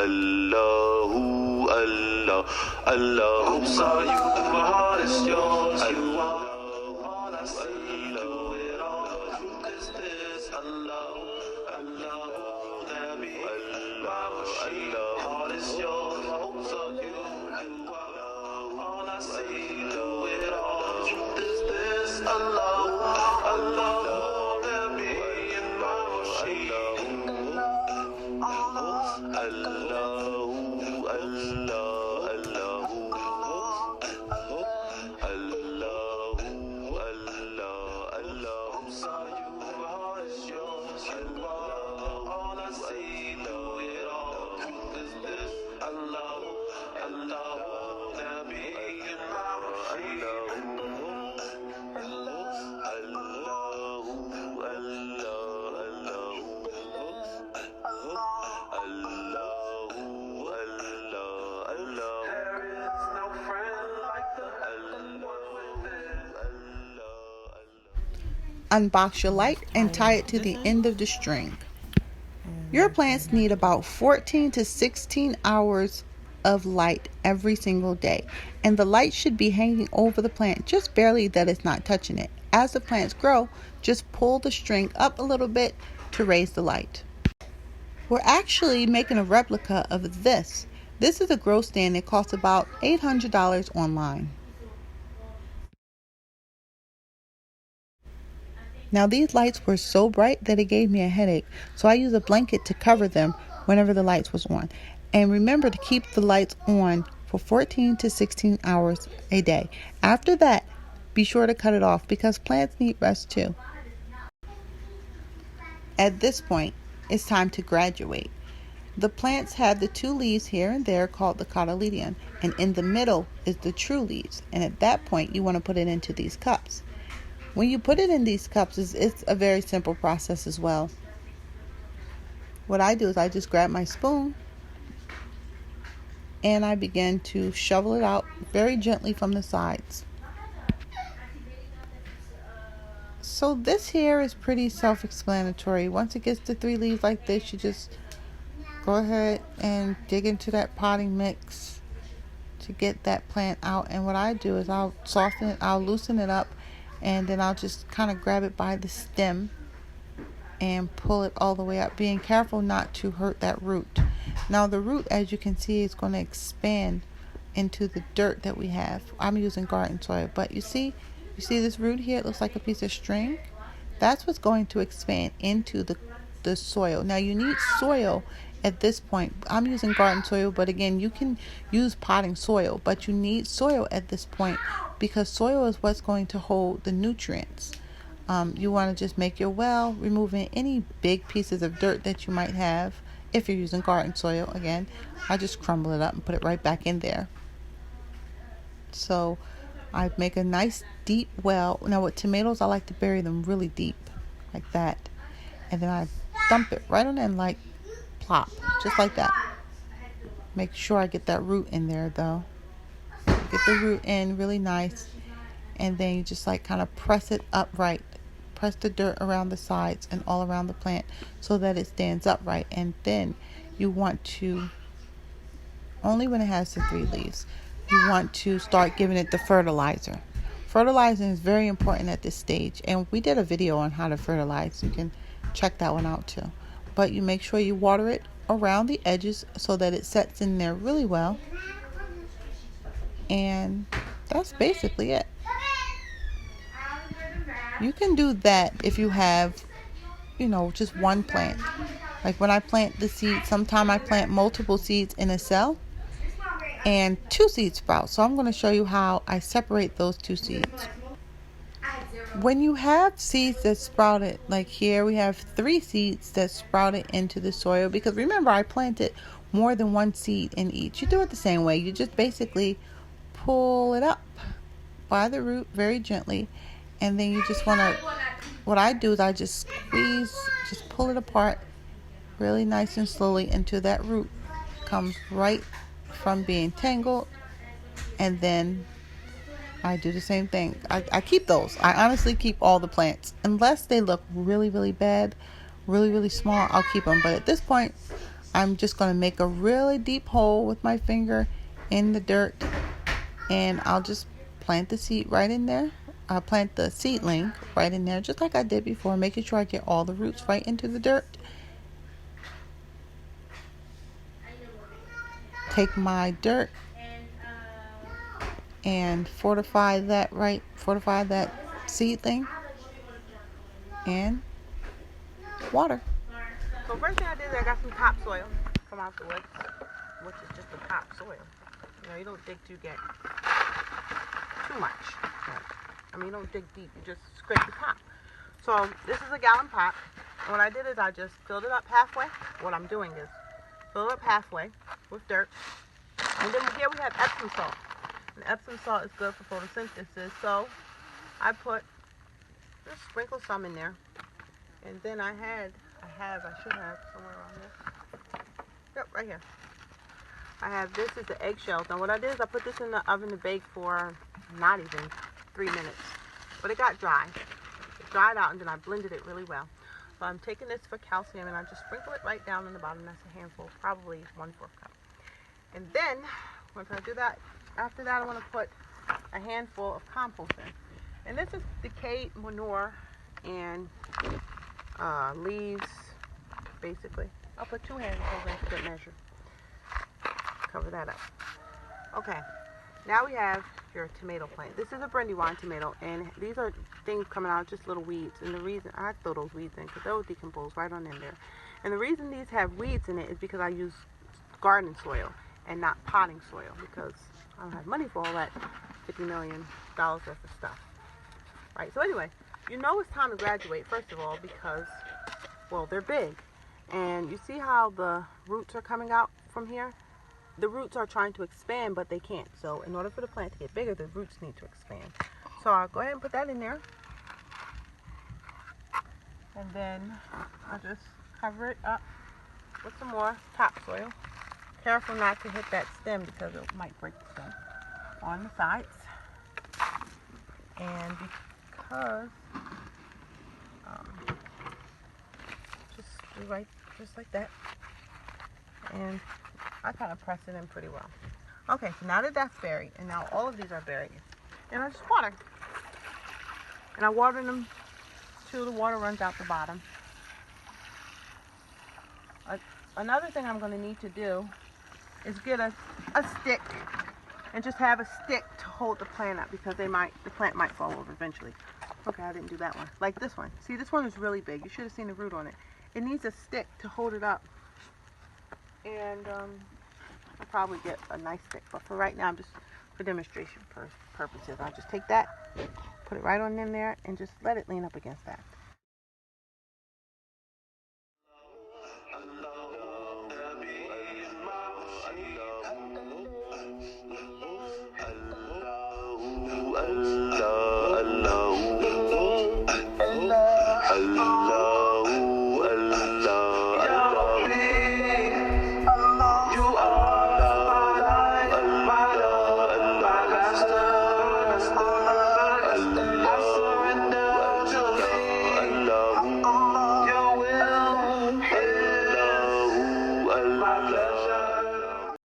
Allahu, Allah, Allah. Hopes are you, my heart is yours. You are all I see. Do it all. Truth is this. Allahu, Allahu, Nabi, my machine. Heart is yours. My hopes are you. You are all I see. Do it all. Truth is this. Allahu, Allahu, Nabi, my machine. Allahu, Allah, Allahu, Allahu, Allah. Hopes are you, my heart is yours. You are all I see. Do it all. Truth is this. Allahu, Allahu, Nabi, my machine. Unbox your light and tie it to the end of the string. Your plants need about 14 to 16 hours of light every single day, and the light should be hanging over the plant just barely, that it's not touching it. As the plants grow, just pull the string up a little bit to raise the light. We're actually making a replica of this. This is a grow stand. It costs about $800 online. Now these lights were so bright that it gave me a headache, so I use a blanket to cover them whenever the lights was on. And remember to keep the lights on for 14 to 16 hours a day. After that, be sure to cut it off because plants need rest too. At this point, it's time to graduate. The plants have the two leaves here and there called the cotyledon, and in the middle is the true leaves. And at that point, you want to put it into these cups. When you put it in these cups, it's a very simple process as well. What I do is I just grab my spoon and I begin to shovel it out very gently from the sides. So this here is pretty self-explanatory. Once it gets to 3 leaves like this, you just go ahead and dig into that potting mix to get that plant out. And what I do is I'll soften it, I'll loosen it up, and then I'll just kind of grab it by the stem and pull it all the way up, being careful not to hurt that root. Now the root, as you can see, is going to expand into the dirt that we have. I'm using garden soil, but you see this root here? It looks like a piece of string. That's what's going to expand into the soil. Now you need soil at this point. I'm using garden soil, but again, you can use potting soil, but you need soil at this point because soil is what's going to hold the nutrients. You want to just make your well, removing any big pieces of dirt that you might have. If you're using garden soil, again, I just crumble it up and put it right back in there. So I make a nice deep well. Now with tomatoes, I like to bury them really deep like that, and then I dump it right on in, like plop, just like that. Make sure I get that root in there though. Get the root in really nice, and then you just like kind of press it upright. Press the dirt around the sides and all around the plant so that it stands upright. And then you want to, only when it has the 3 leaves, you want to start giving it the fertilizer. Fertilizing is very important at this stage, and we did a video on how to fertilize. You can check that one out too. But you make sure you water it around the edges so that it sets in there really well. And that's basically it. You can do that if you have, just one plant. Like when I plant the seed, sometimes I plant multiple seeds in a cell and 2 seeds sprout. So I'm going to show you how I separate those 2 seeds. When you have seeds that sprouted, like here we have 3 seeds that sprouted into the soil, because remember I planted more than 1 seed in each. You do it the same way. You just basically pull it up by the root very gently, and then you just want to, what I do is I just squeeze, just pull it apart really nice and slowly until that root comes right from being tangled. And then I do the same thing. I keep those. I honestly keep all the plants. Unless they look really, really bad, really, really small, I'll keep them. But at this point, I'm just going to make a really deep hole with my finger in the dirt, and I'll just plant the seed right in there. I'll plant the seedling right in there, just like I did before, making sure I get all the roots right into the dirt. Take my dirt and fortify that seedling and water. So first thing I did is I got some topsoil from out the woods, which is just the topsoil. You know, you don't dig to get too much. I mean, you don't dig deep, you just scrape the top. So this is a gallon pot. And what I did is I just filled it up halfway. What I'm doing is fill it up halfway with dirt. And then here we have Epsom salt. And Epsom salt is good for photosynthesis. So I just sprinkle some in there. And then I should have somewhere around there. Yep, right here. I have this is the eggshells. Now what I did is I put this in the oven to bake for not even 3 minutes. But it got dry. It dried out and then I blended it really well. So I'm taking this for calcium and I just sprinkle it right down in the bottom. That's a handful, probably 1/4 cup. And then, once I do that, after that I want to put a handful of compost in. And this is decayed manure and leaves, basically. I'll put 2 handfuls in for good measure. Cover that up. Okay, now we have your tomato plant. This is a brandywine tomato, and these are things coming out, just little weeds. And the reason I throw those weeds in, because they'll decompose right on in there. And the reason these have weeds in it is because I use garden soil and not potting soil, because I don't have money for all that $50 million worth of stuff. Right, so anyway, you know it's time to graduate, first of all, because, well, they're big. And you see how the roots are coming out from here? The roots are trying to expand, but they can't. So in order for the plant to get bigger, the roots need to expand. So I'll go ahead and put that in there. And then I'll just cover it up with some more topsoil. Careful not to hit that stem because it might break the stem on the sides. And because just do right, just like that. And I kind of press it in pretty well. Okay, so now that that's buried, and now all of these are buried, and I just water. And I water them till the water runs out the bottom. Another thing I'm going to need to do is get a stick and just have a stick to hold the plant up, because the plant might fall over eventually. Okay, I didn't do that one. Like this one. See, this one is really big. You should have seen the root on it. It needs a stick to hold it up. And I'll probably get a nice stick, but for right now, I'm just for demonstration purposes. I'll just take that, put it right on in there, and just let it lean up against that.